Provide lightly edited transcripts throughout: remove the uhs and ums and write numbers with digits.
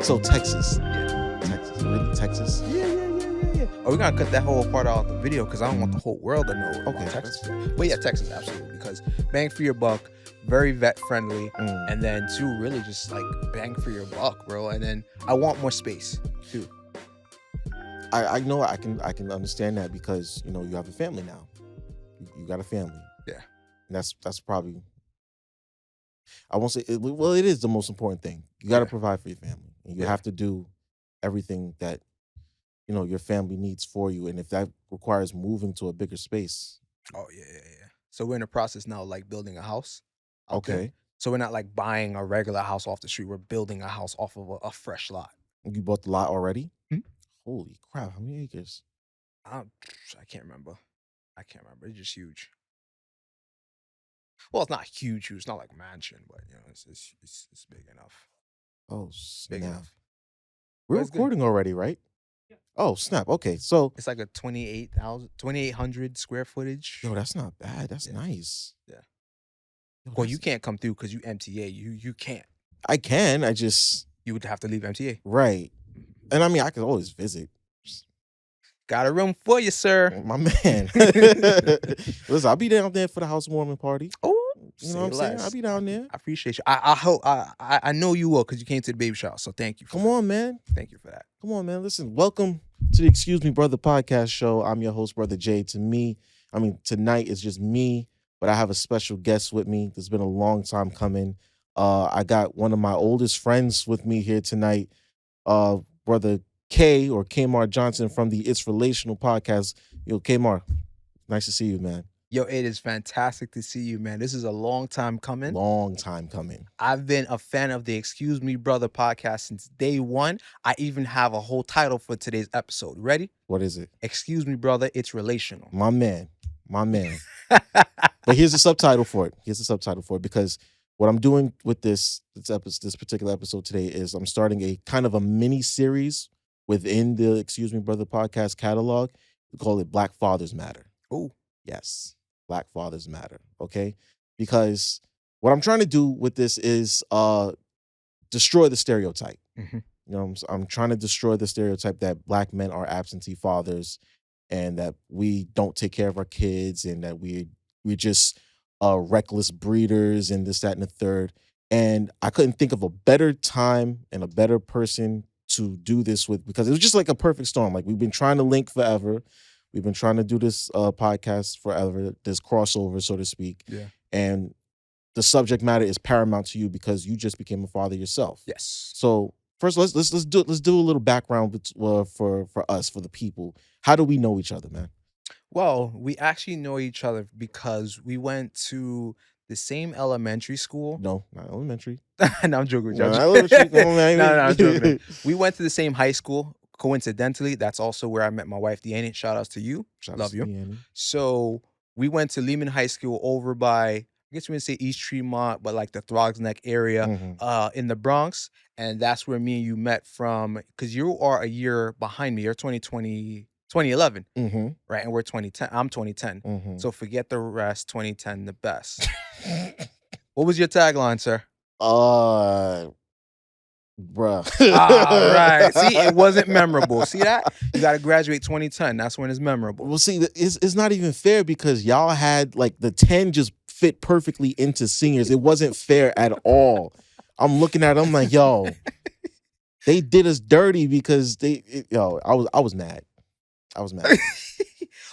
So Texas. Yeah. Texas. Really? Texas? Yeah. Oh, we're gonna cut that whole part out of the video because I don't want the whole world to know about Okay, Texas. that's But yeah, Texas, absolutely. Because bang for your buck, very vet friendly, and then two, really just like bang for your buck, bro. And then I want more space too. I know I can understand that because you have a family now. You got a family. Yeah. And that's probably, I won't say well, it is the most important thing. You got to provide for your family, and you have to do everything that your family needs for you. And if that requires moving to a bigger space. Oh yeah. So we're in the process now, like building a house. out there. Okay. So we're not like buying a regular house off the street. We're building a house off of a fresh lot. You bought the lot already? Hmm? Holy crap! How many acres? I can't remember. It's just huge. Well, it's not huge. It's not like a mansion, but it's big enough. Oh, Big snap. enough. We're But it's good. recording already, right? Oh, snap. Okay, so It's like a 2,800 square footage. yo, that's not bad. That's Yeah. nice. Yeah. Yo, Well, you can't come through because you MTA. You can't. I can. I just You would have to leave MTA. right. And I mean, I could always visit. Got a room for you, sir. My man. Listen, I'll be down there for the housewarming party. Oh, You know what I'm saying? I'll be down there. I appreciate you. I hope I know you will because you came to the baby shower. So thank you. Come on, man. Thank you for that. Come on, man. Listen, welcome to the Excuse Me Brother podcast show. I'm your host, Brother Jay. Tonight is just me, but I have a special guest with me. It's been a long time coming. I got one of my oldest friends with me here tonight, Brother K or Kemar Johnson from the It's Relational podcast. Yo, Kemar, nice to see you, man. Yo, it is fantastic to see you, man. This is a long time coming. Long time coming. I've been a fan of the Excuse Me Brother podcast since day one. I even have a whole title for today's episode. Ready? What is it? Excuse Me Brother, it's relational. My man. But here's the subtitle for it. Because what I'm doing with this particular episode today is I'm starting a kind of a mini series within the Excuse Me Brother podcast catalog. We call it Black Fathers Matter. Oh, yes. Black Fathers Matter. Okay. Because what I'm trying to do with this is destroy the stereotype. Mhm. I'm trying to destroy the stereotype that Black men are absentee fathers and that we don't take care of our kids and that we're just reckless breeders and this, that, and the third. And I couldn't think of a better time and a better person to do this with because it was just like a perfect storm. Like we've been trying to link forever. We've been trying to do this podcast forever, this crossover, so to speak. Yeah. And the subject matter is paramount to you because you just became a father yourself. Yes. So first, let's do a little background for us, for the people. How do we know each other, man? Well, we actually know each other because we went to the same elementary school. No, not elementary. No, I'm joking with you. No, not elementary. Come on, man. No, I'm joking. We went to the same high school. Coincidentally, that's also where I met my wife, Deanne. Shout outs to you. Love you. Deanne. So we went to Lehman High School over by, I guess we would say East Tremont, but like the Throgs Neck area in the Bronx. And that's where me and you met from, because you are a year behind me. You're 2011, right? And we're 2010. I'm 2010. So forget the rest, 2010, the best. What was your tagline, sir? Bruh. All right. See, it wasn't memorable. See that? You got to graduate 2010. That's when it's memorable. Well, see, it's not even fair because y'all had like the 10 just fit perfectly into seniors. It wasn't fair at all. I'm looking at them like, yo, they did us dirty because I was mad.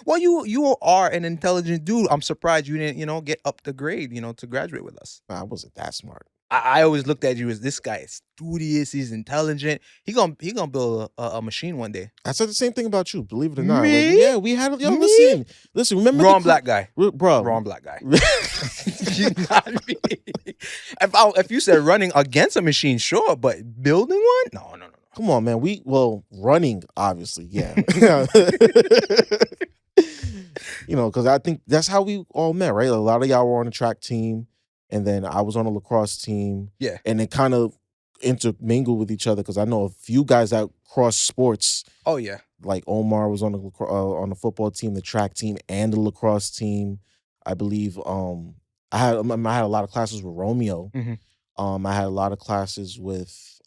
Well, you are an intelligent dude. I'm surprised you didn't, get up the grade, to graduate with us. I wasn't that smart. I always looked at you as this guy is studious. He's intelligent. He gonna build a machine one day. I said the same thing about you. Believe it or not. Me? Like, yeah, we had. Yo, listen. Remember wrong black guy, bro. Wrong black guy. You not me. If you said running against a machine, sure, but building one, no. Come on, man. Running, obviously, yeah. Because I think that's how we all met, right? A lot of y'all were on the track team. And then I was on a lacrosse team. Yeah. And it kind of intermingled with each other because I know a few guys that cross sports. Oh, yeah. Like Omar was on the football team, the track team, and the lacrosse team. I believe I had a lot of classes with Romeo. I had a lot of classes with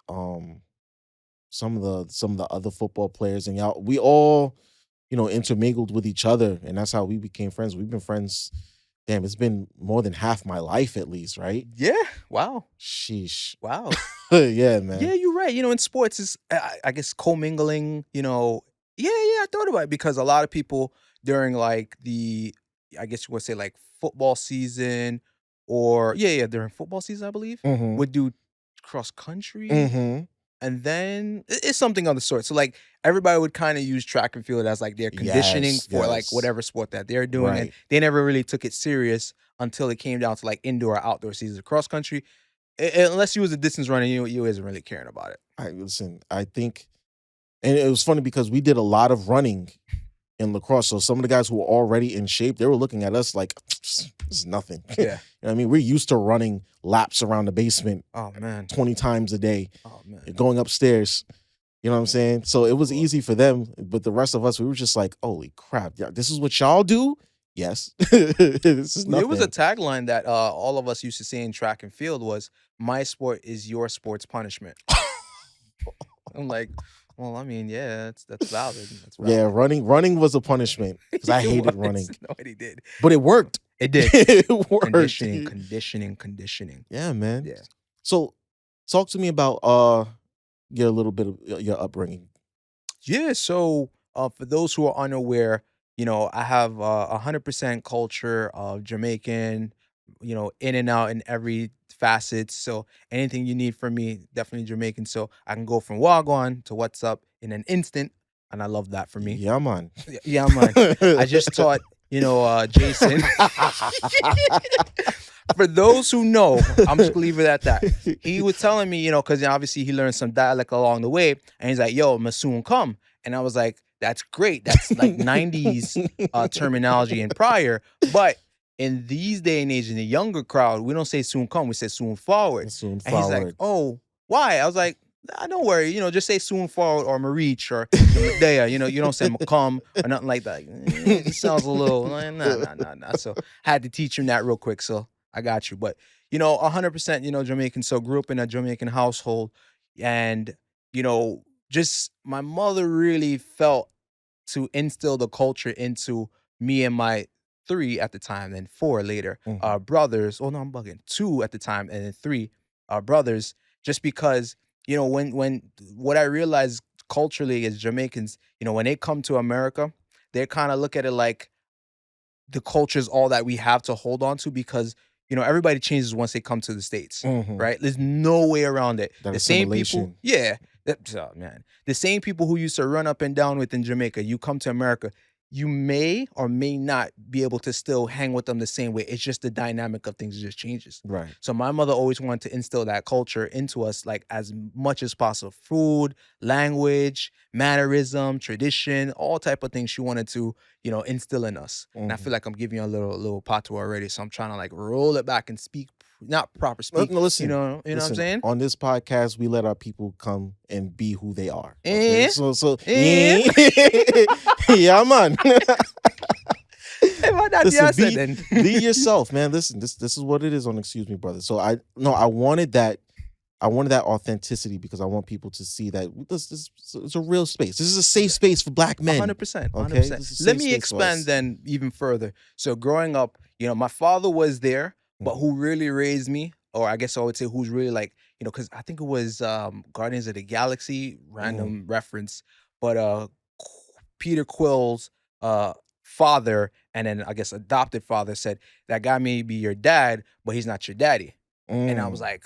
some of the other football players, and y'all we all, intermingled with each other, and that's how we became friends. We've been friends. Damn, it's been more than half my life at least, right? Yeah. Wow. Sheesh. Wow. Yeah, Yeah, man. you're right. In sports is I guess commingling. Yeah, I thought about it because a lot of people during like I guess you would say like football season, or yeah, during football season, I believe Mhm. would do cross country, Mhm. and then it's something of the sort. So like everybody would kind of use track and field as like their conditioning Yes, for like yes. whatever sport that they're doing, and Right. they never really took it serious until it came down to like indoor or outdoor seasons. Cross country, unless you was a distance runner, you isn't really caring about it. I listen, I think, and it was funny because we did a lot of running in lacrosse. So some of the guys who were already in shape, they were looking at us like this is nothing. You know Yeah. what I mean? We're used to running laps around the basement Oh man. 20 times a day, Oh man. going upstairs. You know what I'm saying? So it was Cool. easy for them, but the rest of us, we were just like, holy crap, yeah, this is what y'all do? Yes. This is There was a nothing. tagline that all of us used to say in track and field was, "My sport is your sport's punishment." I'm like, well, I mean, yeah, that's valid. That's Yeah, valid. running was a punishment because I It hated was. running, No, he did. but it worked. It did. It worked. Conditioning, conditioning, conditioning. Yeah, man. Yeah. So talk to me about your little bit of your upbringing. Yeah. So, for those who are unaware, I have 100% culture of Jamaican. In and out in every facet. So anything you need from me, definitely Jamaican. So I can go from Wagwan to what's up in an instant, and I love that for me. Yeah, man. Yeah, man. I just taught Jason. For those who know, I'm just gonna leave it at that. He was telling me, because obviously he learned some dialect along the way, and he's like, "Yo, soon come," and I was like, "That's great. That's like '90s terminology and prior." But in these day and age, in the younger crowd, we don't say "soon come," we say "soon forward." Soon And he's like, forward. "Oh, why?" I was like, "Nah, don't worry. Just say "soon forward" or "Marich" or "Medea." You don't say "Macum" or nothing like that. It sounds a little nah. So I had to teach him that real quick. So I got you. But 100%, Jamaican. So grew up in a Jamaican household, and you know, just my mother really felt to instill the culture into me and my three at the time, and four later, Mhm. brothers. Oh no, I'm bugging. Two at the time, and then three brothers. Just because when what I realized culturally is Jamaicans, when they come to America, they kind of look at it like the culture is all that we have to hold on to because everybody changes once they come to the states, Mhm. right? There's no way around it. That The same people, assimilation. yeah, oh, man, the same people who used to run up and down with in Jamaica, you come to America, you may or may not be able to still hang with them the same way. It's just the dynamic of things just changes. Right. So my mother always wanted to instill that culture into us, like as much as possible. Food, language, mannerism, tradition, all type of things she wanted to instill in us. And I feel Mhm. like I'm giving you a little patois already, so I'm trying to like roll it back and speak, not proper No, speak. no, You listen, know, what I'm listen. saying? On this podcast, we let our people come and be who they are. Okay, Eh, so eh. yeah, yeah, man. If I not the Listen, answer, be then be yourself, man. Listen, this is what it is on Excuse Me, Brother. So I no, I wanted that. I wanted that authenticity because I want people to see that this it's a real space. This is a safe Yeah. space for black men. 100%, Okay, 100%. this is a Let safe me space for expand us. then even further. So growing up, my father was there, but Mhm. who really raised me, or I guess I would say who's really like, because I think it was Guardians of the Galaxy, Mhm. random reference, but Peter Quill's uh father and then I guess adopted father said that guy may be your dad, but he's not your daddy. And I was Mm. like,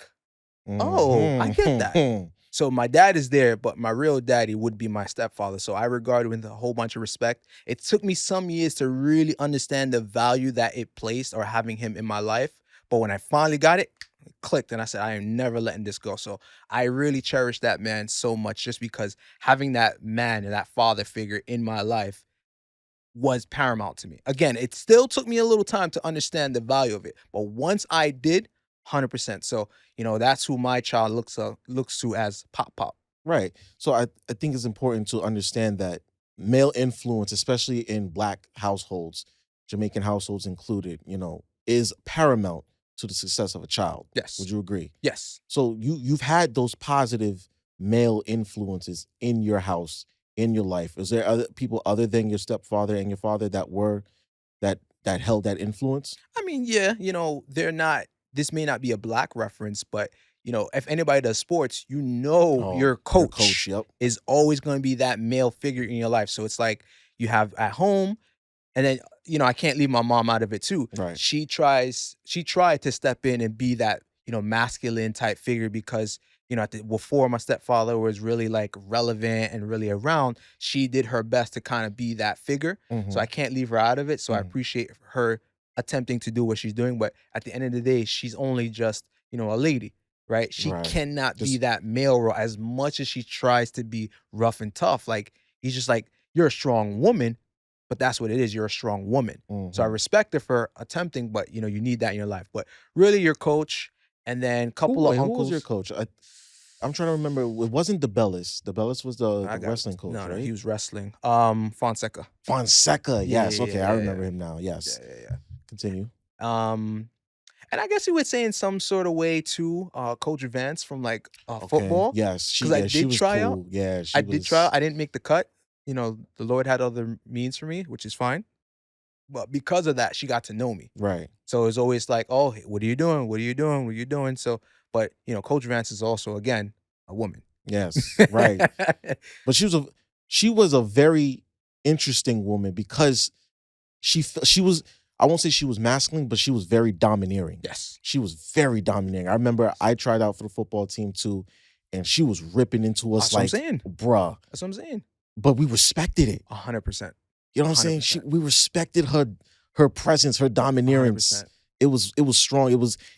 oh, I get that. Mhm. So my dad is there, but my real daddy would be my stepfather. So I regard it with a whole bunch of respect. It took me some years to really understand the value that it placed or having him in my life. But when I finally got it, it clicked and I said, I am never letting this go. So I really cherish that man so much just because having that man and that father figure in my life was paramount to me. Again, it still took me a little time to understand the value of it, but once I did, 100%. So, that's who my child looks to as Pop Pop. Right. So I think it's important to understand that male influence, especially in black households, Jamaican households included, is paramount to the success of a child. Yes. Would you agree? Yes. So you've had those positive male influences in your house, in your life? Is there other people other than your stepfather and your father that held that influence? I mean, yeah, they're not this may not be a black reference, but if anybody does sports, Oh, your your coach, coach yep. is always going to be that male figure in your life. So it's like you have at home. And then, I can't leave my mom out of it too. Right. She tried to step in and be that, masculine type figure because, before my stepfather was really like relevant and really around, she did her best to kind of be that figure. So Mhm, I can't leave her out of it. So I mhm. appreciate her attempting to do what she's doing. But at the end of the day, she's only just, a lady, right? She Right. cannot be Just that male role as much as she tries to be rough and tough. Like he's just like, you're a strong woman, but that's what it is, you're a strong woman. So I mhm. respect her for attempting, but, you need that in your life. But really your coach and then couple of Who was your uncles. coach? I'm trying to remember. It wasn't DeBellis. DeBellis was the I got wrestling coach, no, he right? was wrestling. Fonseca. Fonseca. Yeah, Yes. yeah, Okay, yeah, I yeah, yeah. remember him now. Yeah, Yes. yeah, Continue. yeah. And I guess you would say in some sort of way too, Coach Vance from like Okay. football. Yes. Cause I She did was try out. cool. Yeah, I she did try out. was I didn't make the cut. The Lord had other means for me, which is fine. But because of that, she got to know me. right. So it's always like, "Oh, hey, what are you doing? What are you doing? What are you doing?" So, but Coach Vance is also again a woman. Yes. Right. But she was a very interesting woman because she was, I won't say she was masculine, but she was very domineering. Yes. She was very domineering. I remember Yes. I tried out for the football team too, and she was ripping into us That's what I'm like, saying. bruh. That's what I'm saying. But we respected it. 100%. You know what I'm saying? 100%. We respected her presence, her domineerance. 100%. It was strong.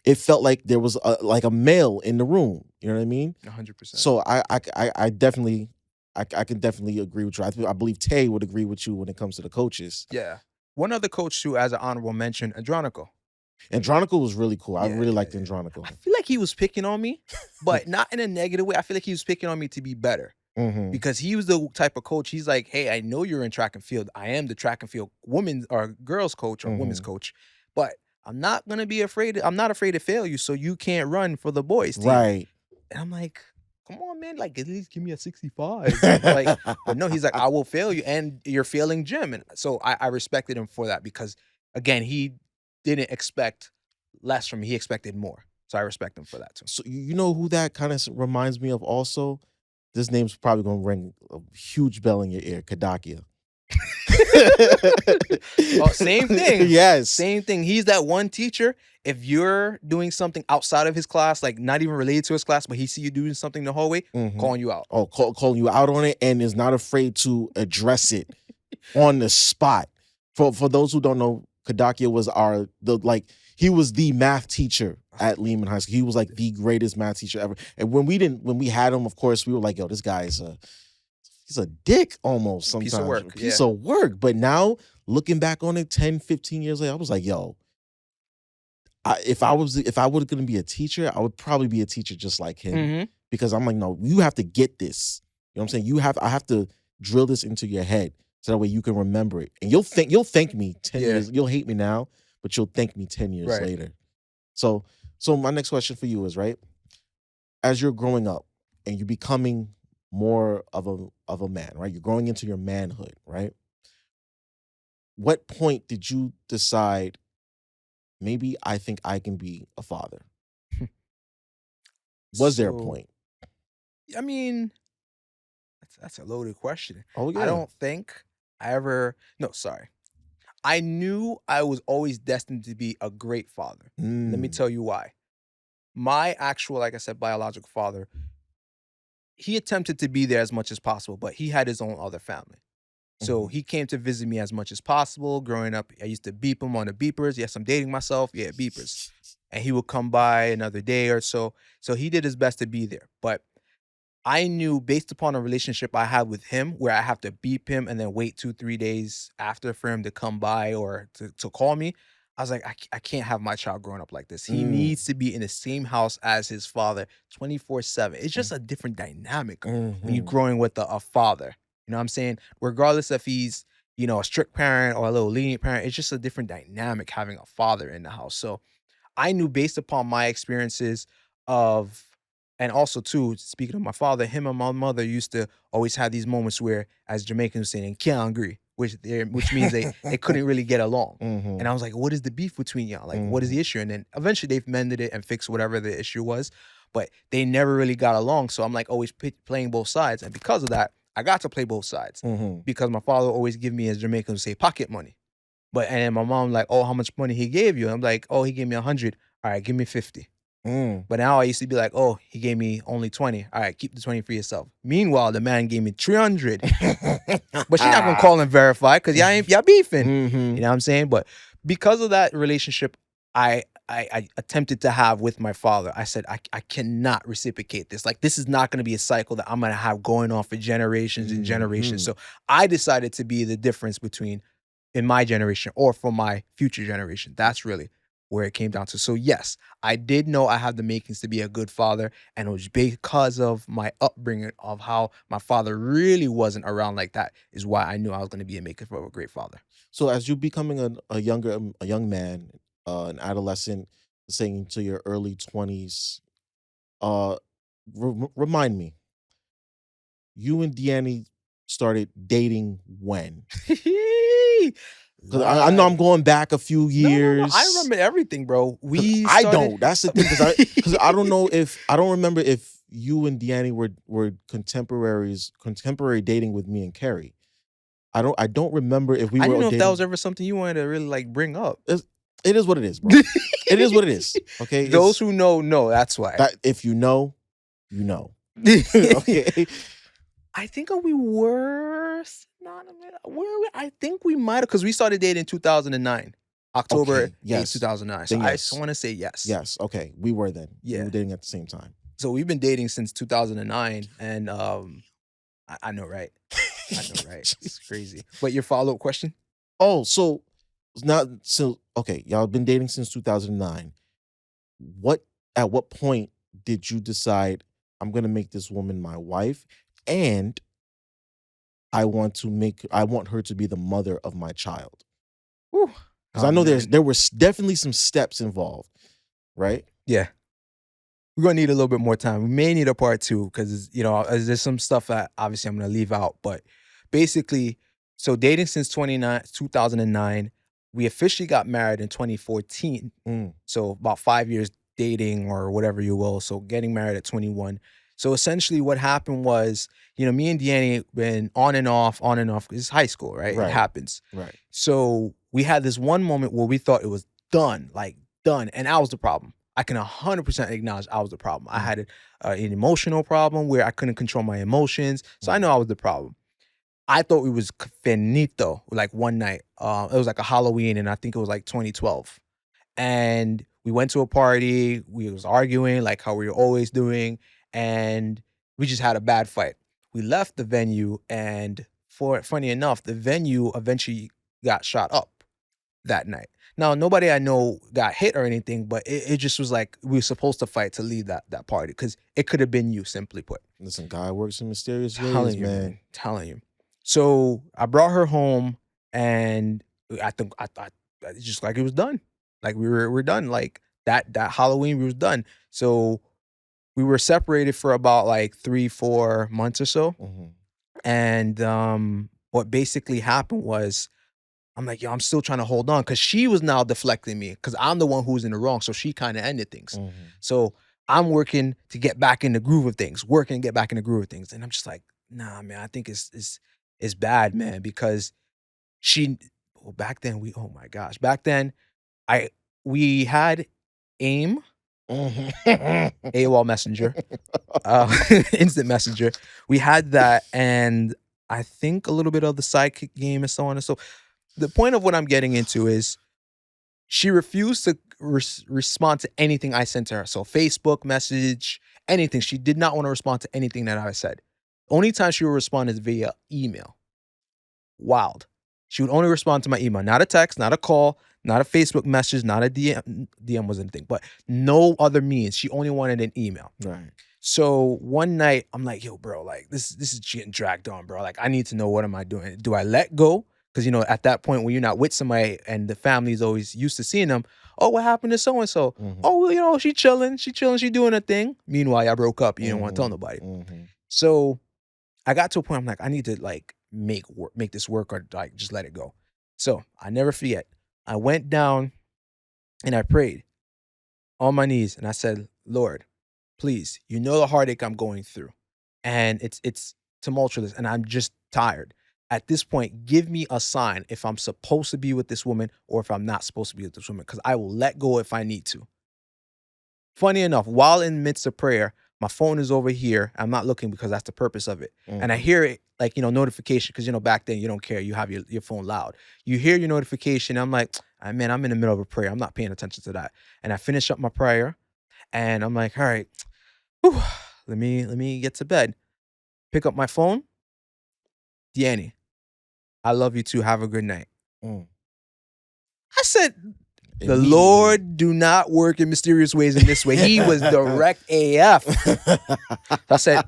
It felt like there was like a male in the room. You know what I mean? 100%. So I definitely I can definitely agree with you. I believe Tay would agree with you when it comes to the coaches. Yeah. One other coach too, as an honorable mention, Andronico. Andronico was really cool. I Yeah, really yeah, liked yeah. I Andronico. feel like he was picking on me, but not in a negative way. I feel like he was picking on me to be better. Hmm. Because he was the type of coach, he's like, "Hey, I know you're in track and field. I am the track and field women's or girls coach or women's Hmm. coach, but I'm not afraid to fail you, so you can't run for the boys team." Right. And I'm like, "Come on, man, like at least give me a 65." Like, but no, he's like, "I will fail you and you're failing Jim." And so I respected him for that because again, he didn't expect less from me. He expected more. So I respect him for that too. So you know who that kind of reminds me of also? This name's probably gonna ring a huge bell in your ear, Kadakia. Oh, same thing. Yes. Same thing. He's that one teacher. If you're doing something outside of his class, like not even related to his class, but he see you doing something in the hallway, Mhm. calling you out. Oh, calling you out on it and is not afraid to address it on the spot. For those who don't know, Kadakia was he was the math teacher at Lehman High School. He was like the greatest math teacher ever. And when we had him, of course, we were like, yo, this guy is he's a dick almost Piece of sometimes. A work. piece Yeah. of work. But now looking back on it 10, 15 years later, I was like, yo, if I was gonna be a teacher, I would probably be a teacher just like him. Hmm. Because I'm like, no, you have to get this. You know what I'm saying? I have to drill this into your head so that way you can remember it. And you'll thank me 10 Yeah. years. You'll hate me now, but you'll thank me 10 years Right. later. So so my next question for you is, right? As you're growing up and you're becoming more of a man, right? You're growing into your manhood, right? What point did you decide maybe I think I can be a father? Was there a So, point? I mean, that's a loaded question. Oh I yeah. don't think I ever. No, sorry. I knew I was always destined to be a great father. Let me Mm. tell you why. My actual, like I said, biological father, he attempted to be there as much as possible, but he had his own other family. So Mhm. he came to visit me as much as possible. Growing up, I used to beep him on the beepers. Yes, I'm dating myself. Yeah, beepers. And he would come by another day or so. So he did his best to be there. But I knew based upon a relationship I had with him where I have to beep him and then wait 2, 3 days after for him to come by or to call me. I was like, I can't have my child growing up like this. He Mm. needs to be in the same house as his father 24/7. It's Mm. just a different dynamic when you're Mhm. growing with a father. You know what I'm saying? Regardless if he's, a strict parent or a little lenient parent, it's just a different dynamic having a father in the house. So I knew based upon my experiences of And also too, speaking of my father, him and my mother used to always have these moments where, as Jamaicans saying, can't agree, which means they couldn't really get along. Mhm. And I was like, what is the beef between y'all? Like, what is Mhm. the issue? And then eventually they've mended it and fixed whatever the issue was. But they never really got along. So I'm like always playing both sides. And because of that, I got to play both sides Mhm. because my father always give me, as Jamaicans say, pocket money. But and then my mom like, oh, how much money he gave you? I'm like, oh, he gave me 100. All right, give me 50. Mm. But now I used to be like, oh, he gave me only 20. All right, keep the 20 for yourself. Meanwhile, the man gave me 300. But she's not gonna call and verify because y'all beefing. Mhm. You know what I'm saying? But because of that relationship I attempted to have with my father, I said, I cannot reciprocate this. Like, this is not gonna be a cycle that I'm gonna have going on for generations and generations. Mhm. So I decided to be the difference between in my generation or for my future generation. That's really where it came down to. So yes, I did know I had the makings to be a good father, and it was because of my upbringing of how my father really wasn't around like that is why I knew I was going to be a maker for a great father. So as you becoming a young man, an adolescent, saying to your early 20s, uh, remind me, you and Deanne started dating when? Because I know I'm Like, going back a few no, no, no. I years. remember everything, bro. Because We I started. don't. That's the thing. Because I don't know if I don't remember if you and Deanne were contemporary dating with me and Carrie. I don't remember if we I didn't were know if that was dating. ever something you wanted to really like bring up. It's, it is what it is, bro. It is what it is. Okay, Those it's who know, that's why. that if you know, you know. Okay. I think we were synonymous. Were we? I think we might have because we started dating in 2009, October Okay. 8th, Yes. 2009. So Then I yes. want to say yes. Yes. Okay. We were then. We were Yeah. dating at the same time. So we've been dating since 2009, and I know, right? I know, right? It's crazy. But your follow up question? Oh, so okay, y'all been dating since 2009. What at what point did you decide I'm gonna make this woman my wife and I want her to be the mother of my child? Whew. Because I Oh know man, there was definitely some steps involved, right? yeah. We're gonna need a little bit more time. We may need a part two because there's some stuff that obviously I'm gonna leave out. But basically, so dating since 2009, we officially got married in 2014. Mm, So about 5 years dating or whatever you will. So getting married at 21. So essentially, what happened was, me and Deanne been on and off, on and off. It's high school, right? It right, happens. right. So we had this one moment where we thought it was done, like done, and that was the problem. I can 100% acknowledge I was the problem. I Mm, had an emotional problem where I couldn't control my emotions. So I mm, know I was the problem. I thought it was finito, like one night. It was like a Halloween, and I think it was like 2012. And we went to a party. We was arguing like how we were always doing, and we just had a bad fight. We left the venue, and funny enough, the venue eventually got shot up that night. Now, nobody I know got hit or anything, but it just was like we were supposed to fight to leave that party because it could have been you, simply put. Listen, God works in mysterious ways, Telling you, man. man. Telling you. So I brought her home, and I think I thought it's just like it was done. Like we're done. Like that Halloween we was done. So we were separated for about like 3-4 months or so. Mhm, And what basically happened was I'm like, yo, I'm still trying to hold on because she was now deflecting me because I'm the one who was in the wrong. So she kind of ended things. mhm. So I'm working to get back in the groove of things, working to get back in the groove of things. And I'm just like, nah, man, I think it's bad, man, because she back then oh my gosh, back then I we had AIM, Mhm. AOL Messenger, instant messenger. We had that, and I think a little bit of the sidekick game and so on and so. The point of what I'm getting into is she refused to respond to anything I sent to her. So Facebook message, anything. She did not want to respond to anything that I said. Only time she would respond is via email. Wild. She would only respond to my email, not a text, not a call, not a Facebook message, not a DM. DM wasn't a thing, but no other means. She only wanted an email. Right. So one night I'm like, yo, bro, like this is getting dragged on, bro. Like I need to know what am I doing? Do I let go? Because, at that point when you're not with somebody and the family's always used to seeing them, oh, what happened to so and so? Mhm. Oh, well, she chilling, she doing her thing. Meanwhile, y'all broke up. You don't want to tell Mhm. nobody. Mhm. So I got to a point I'm like, I need to like make this work or like just let it go. So I never forget. I went down and I prayed on my knees and I said, Lord, please, you know the heartache I'm going through. And it's tumultuous and I'm just tired. At this point, give me a sign if I'm supposed to be with this woman or if I'm not supposed to be with this woman, because I will let go if I need to. Funny enough, while in the midst of prayer, my phone is over here. I'm not looking because that's the purpose of it. And I Mhm. hear it like, notification because, back then you don't care. You have your phone loud. You hear your notification. I'm like, "Ah, man, I'm in the middle of a prayer. I'm not paying attention to that." And I finish up my prayer and I'm like, all right, whew, let me get to bed. Pick up my phone. Deanne, I love you too. Have a good night. Mm. I said, the Immediately. Lord do not work in mysterious ways in this way. He was direct AF. I said,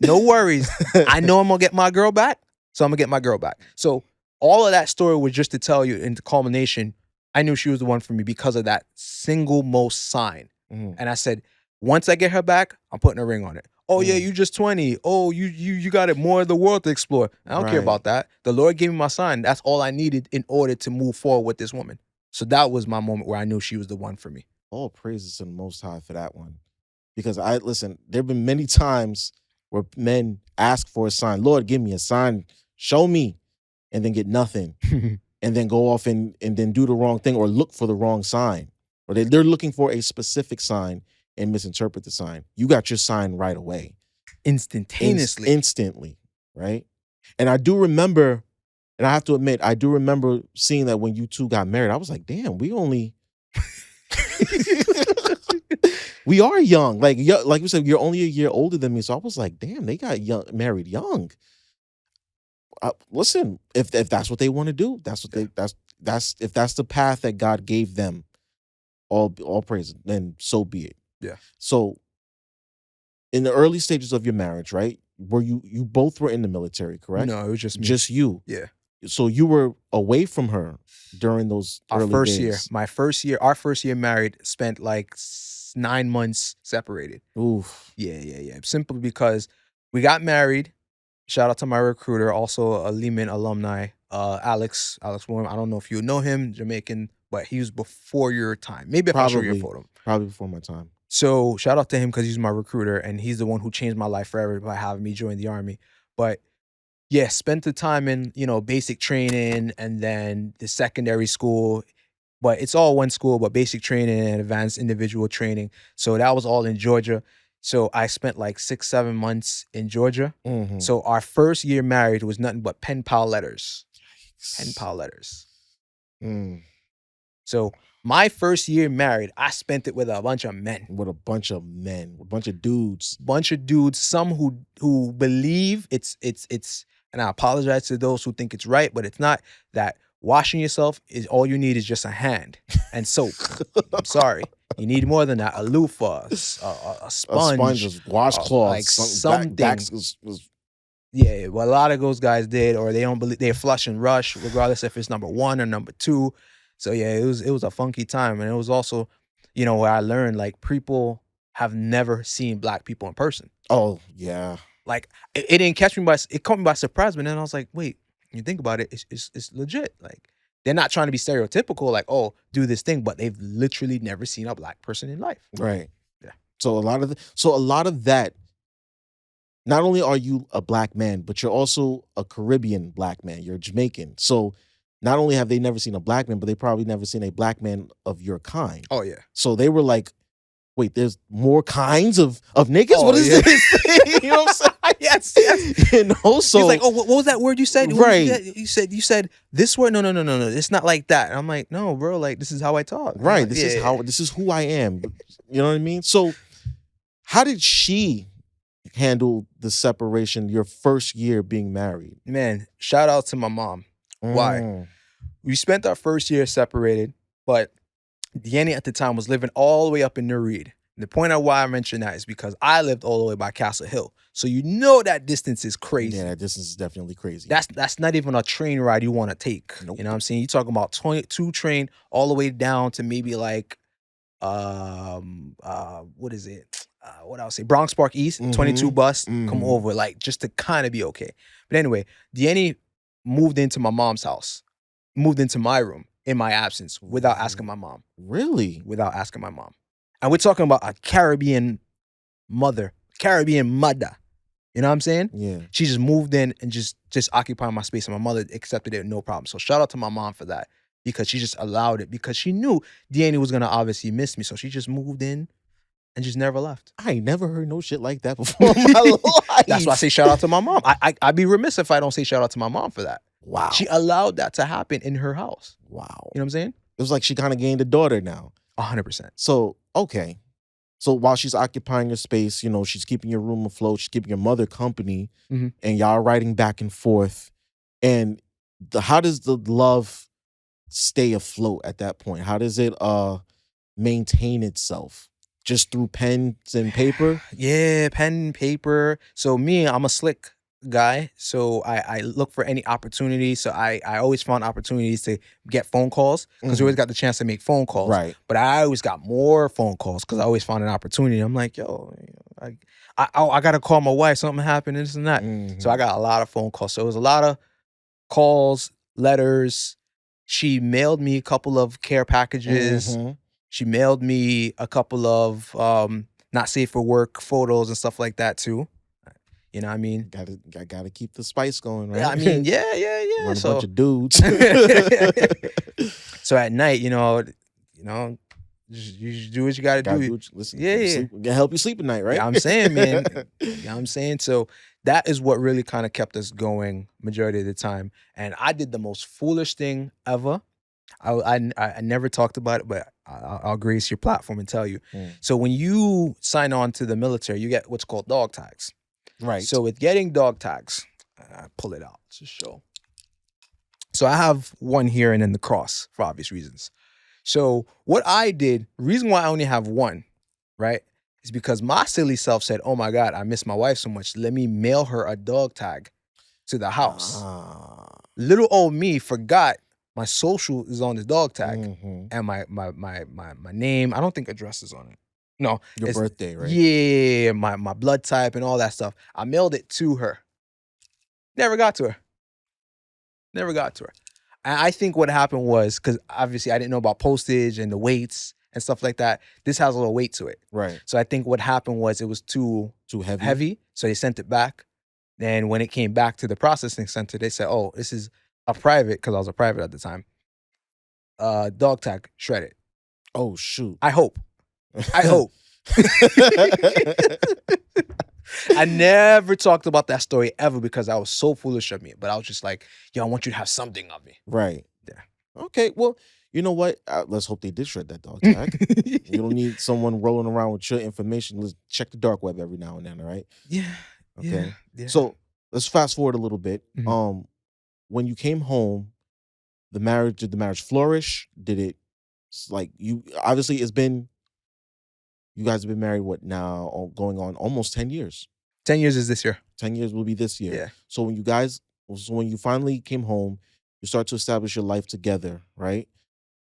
no worries. I know I'm gonna get my girl back, so I'm gonna get my girl back. So all of that story was just to tell you, in the culmination, I knew she was the one for me because of that single most sign. Mhm. And I said, once I get her back, I'm putting a ring on it. Oh yeah, Mm. you just 20. Oh, you got it more of the world to explore. I don't care Right. about that. The Lord gave me my sign. That's all I needed in order to move forward with this woman. So that was my moment where I knew she was the one for me. All praises to the Most High for that one. Because there have been many times where men ask for a sign. Lord, give me a sign, show me, and then get nothing. And then go off and then do the wrong thing or look for the wrong sign. Or they're looking for a specific sign and misinterpret the sign. You got your sign right away. Instantaneously. Instantly, right? And I do remember, and I have to admit, I do remember seeing that when you two got married. I was like, damn, we are young. Like we said, you're only a year older than me. So I was like, damn, they got married young. Listen, if that's what they want to do, that's what Yeah. that's if that's the path that God gave them, all praise, then so be it. Yeah. So in the early stages of your marriage, right? Were you both were in the military, correct? No, it was just me. Just you. Yeah. So you were away from her during those Our early first year, days. our first year married, spent like 9 months separated. Oof. Yeah. Simply because we got married. Shout out to my recruiter, also a Lehman alumni, Alex Warren. I don't know if you know him, Jamaican, but he was before your time. Maybe if I show you a photo. Probably before my time. So shout out to him because he's my recruiter and he's the one who changed my life forever by having me join the army. But yeah, spent the time in, basic training and then the secondary school. But it's all one school, but basic training and advanced individual training. So that was all in Georgia. So I spent like 6-7 months in Georgia. Mhm. So our first year married was nothing but pen pal letters. Pen pal letters. Mm. So my first year married, I spent it with a bunch of men. With a bunch of men, a bunch of dudes. Bunch of dudes, some who believe it's and I apologize to those who think it's right, but it's not, that washing yourself is all you need is just a hand and soap. I'm sorry. You need more than that. A loofah, a sponge, A sponge, washcloths, like something. Was Yeah, well, a lot of those guys did, or they don't believe, they're flush and rush, regardless if it's number one or number two. So yeah, it was a funky time, and it was also, where I learned like people have never seen black people in person. oh yeah. Like it didn't catch me it caught me by surprise, but then I was like, wait, you think about it, it's legit. Like they're not trying to be stereotypical, like, oh, do this thing, but they've literally never seen a black person in life. Right. Yeah. So a lot of that, not only are you a black man, but you're also a Caribbean black man. You're Jamaican. So not only have they never seen a black man, but they probably never seen a black man of your kind. Oh yeah. So they were like, wait, there's more kinds of niggas? Oh, What is yeah. this? You know what I'm saying? Yes. So he's like, oh, what was that word you said? Right. You said this word. No. It's not like that. And I'm like, no, bro. Like this is how I talk. Right. Like, This is who I am. You know what I mean? So how did she handle the separation your first year being married? Man, shout out to my mom. Why? Mm. We spent our first year separated, but Deanne at the time was living all the way up in New Reed. The point of why I mentioned that is because I lived all the way by Castle Hill. So you know that distance is crazy. Yeah, that distance is definitely crazy. That's not even a train ride you want to take. Nope. You know what I'm saying? You're talking about 22 train all the way down to maybe like what is it? What I'll say, Bronx Park East, 22 bus, come over, like just to kind of be okay. But anyway, Deanne moved into my mom's house, moved into my room in my absence without asking my mom. Really? Without asking my mom. And we're talking about a Caribbean mother. You know what I'm saying? Yeah. She just moved in and just occupying my space, and my mother accepted it no problem. So shout out to my mom for that, because she just allowed it, because she knew Deanne was gonna obviously miss me. So she just moved in and just never left. I ain't never heard no shit like that before in my life. That's why I say shout out to my mom. I'd be remiss if I don't say shout out to my mom for that. Wow. She allowed that to happen in her house. Wow. You know what I'm saying? It was like she kind of gained a daughter now. 100%. So, okay. So while she's occupying your space, you know, she's keeping your room afloat, she's keeping your mother company, and y'all are writing back and forth. And how does the love stay afloat at that point? How does it maintain itself? Just through pens and paper? Yeah, pen and paper. So me, I'm a slick guy. So I look for any opportunity. So I always found opportunities to get phone calls, because we always got the chance to make phone calls. Right. But I always got more phone calls because I always found an opportunity. I'm like, yo, I got to call my wife. Something happened, and this and that. So I got a lot of phone calls. So it was a lot of calls, letters. She mailed me a couple of care packages. She mailed me a couple of not safe for work photos and stuff like that too. You know what I mean? Gotta keep the spice going, right? I mean, yeah. Run So, a bunch of dudes. So at night, you just do what you gotta do. Listen, Yeah. Can help you sleep at night, right? Yeah, I'm saying, man. Yeah, I'm saying. So that is what really kind of kept us going majority of the time. And I did the most foolish thing ever. I never talked about it, but I'll grace your platform and tell you. So when you sign on to the military, you get what's called dog tags. Right. So with getting dog tags, I pull it out to show. So I have one here and then the cross for obvious reasons. So what I did, reason why I only have one, right, is because my silly self said, oh my God, I miss my wife so much. Let me mail her a dog tag to the house. Little old me forgot my social is on the dog tag, and my name. I don't think address is on it. No, your birthday, right? Yeah, my blood type and all that stuff. I mailed it to her. Never got to her. And I think what happened was, because obviously I didn't know about postage and the weights and stuff like that. This has a little weight to it. Right. So I think what happened was it was too heavy. So they sent it back. Then when it came back to the processing center, they said, oh, this is a private, because I was a private at the time. Dog tag, shredded. Oh, shoot. I hope. I never talked about that story ever because I was so foolish of me. But I was just like, yo, I want you to have something of me. Right. Yeah. Okay. Well, you know what? Let's hope they did shred that dog tag. You don't need someone rolling around with your information. Let's check the dark web every now and then, all right? Yeah. Okay. Yeah. So let's fast forward a little bit. When you came home, did the marriage flourish? Did it, like, you obviously you guys have been married, what now, going on almost 10 years. 10 years is this year. 10 years will be this year. Yeah. So when you finally came home, you start to establish your life together, right?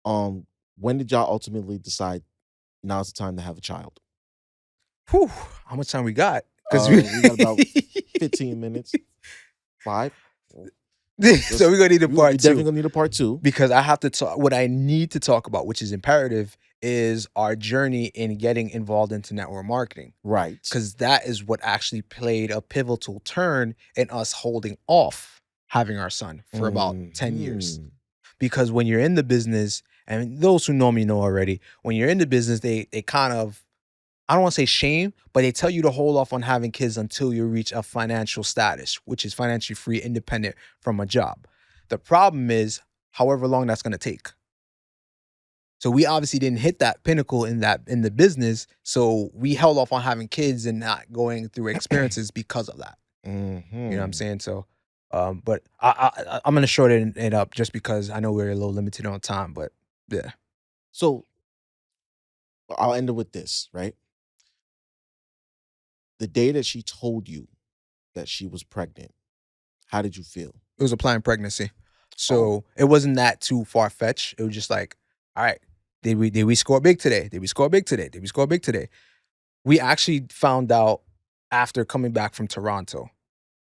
When did y'all ultimately decide now's the time to have a child? Whew, how much time we got? Because we got about 15 minutes. 5. So we're gonna need a part two. Definitely gonna need a part 2. Because I have to talk. What I need to talk about, which is imperative, is our journey in getting involved into network marketing. Right. Because that is what actually played a pivotal turn in us holding off having our son for about 10 years. Because when you're in the business, and those who know me know already, when you're in the business, they kind of, I don't want to say shame, but they tell you to hold off on having kids until you reach a financial status, which is financially free, independent from a job. The problem is, however long that's going to take. So we obviously didn't hit that pinnacle in the business. So we held off on having kids and not going through experiences because of that. You know what I'm saying? So, but I'm going to shorten it up just because I know we're a little limited on time, but yeah. So I'll end it with this, right? the day that she told you that she was pregnant, how did you feel? It was a planned pregnancy. Oh. So it wasn't that too far-fetched. It was just like, all right, did we score big today? Did we score big today? Did we score big today? We actually found out after coming back from Toronto.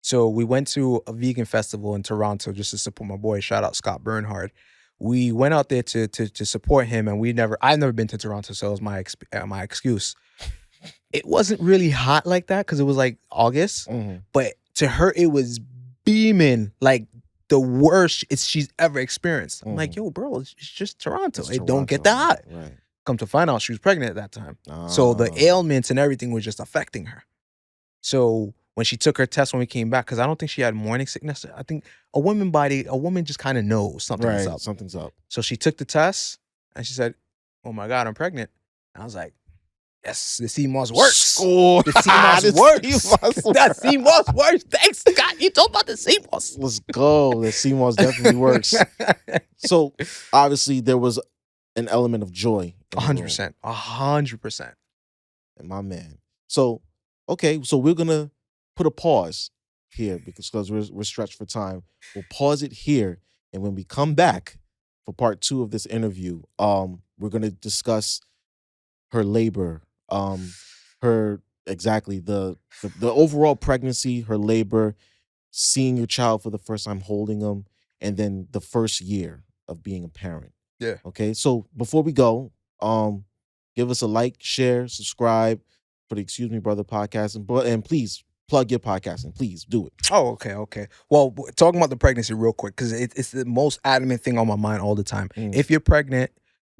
So we went to a vegan festival in Toronto just to support my boy. Shout out Scott Bernhard. We went out there to support him, and I've never been to Toronto, so it was my excuse. It wasn't really hot like that because it was like August, but to her it was beaming like the worst she's ever experienced. I'm like, yo, bro, it's just Toronto. It don't get that hot. Right. Come to find out, she was pregnant at that time. So the ailments and everything was just affecting her. So when she took her test when we came back, because I don't think she had morning sickness. I think a woman just kind of knows something's up. Something's up. So she took the test and she said, oh my God, I'm pregnant. And I was like, yes, the CMOS works. Score. The CMOS works. That CMOS works. Thanks, Scott. You told about the CMOS. Let's go. The CMOS definitely works. So obviously there was an element of joy. 100%. 100%. And my man. So, okay, so we're gonna put a pause here because we're stretched for time. We'll pause it here, and when we come back for part 2 of this interview, we're gonna discuss her labor, her exactly the overall pregnancy, her labor, seeing your child for the first time, holding them, and then the first year of being a parent. Yeah. Okay. So before we go, give us a like, share, subscribe for the Excuse Me Brother podcast, and please plug your podcast, and please do it. Oh, okay. Well, talking about the pregnancy real quick, because it's the most adamant thing on my mind all the time. If you're pregnant,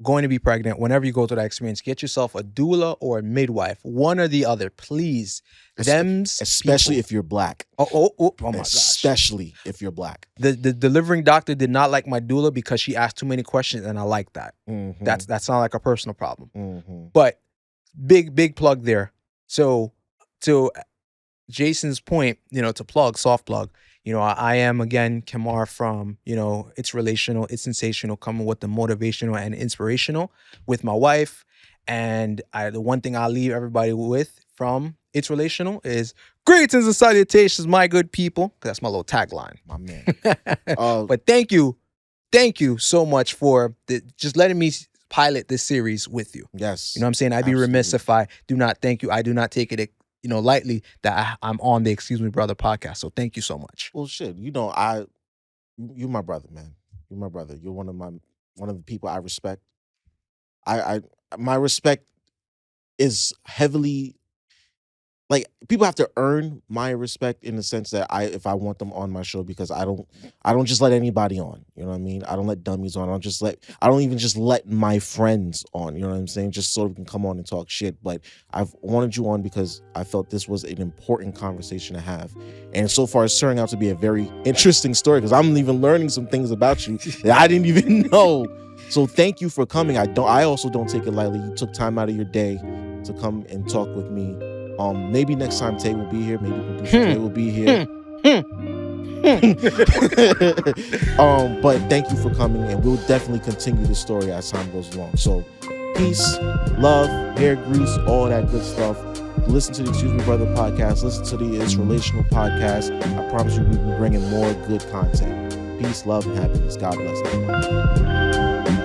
going to be pregnant, whenever you go through that experience, get yourself a doula or a midwife, one or the other, please. Especially if you're black. Oh my gosh. Especially if you're black. The delivering doctor did not like my doula because she asked too many questions, and I like that. That's not like a personal problem. But big plug there. So to Jason's point, to soft plug, I am again Kemar from, It's Relational, It's Sensational, coming with the motivational and inspirational with my wife. And the one thing I'll leave everybody with from It's Relational is greetings and salutations, my good people. 'Cause that's my little tagline. My man. But thank you so much for just letting me pilot this series with you. Yes. You know what I'm saying? I'd be remiss if I do not thank you. I do not take it lightly that I'm on the Excuse Me Brother podcast. So thank you so much. Well, shit, you're my brother, man. You're my brother. You're one of the people I respect. My respect is heavily, like, people have to earn my respect in the sense that if I want them on my show, because I don't just let anybody on. You know what I mean? I don't let dummies on. I don't even just let my friends on. You know what I'm saying? Just so we can come on and talk shit. But I've wanted you on because I felt this was an important conversation to have. And so far it's turning out to be a very interesting story because I'm even learning some things about you that I didn't even know. So thank you for coming. I also don't take it lightly. You took time out of your day to come and talk with me. Maybe next time Tay will be here. Maybe producer Tay will be here. But thank you for coming, and we'll definitely continue the story as time goes along. So peace, love, hair grease, all that good stuff. Listen to the Excuse Me Brother podcast. Listen to the It's Relational podcast. I promise you we'll be bringing more good content. Peace, love, and happiness. God bless everyone.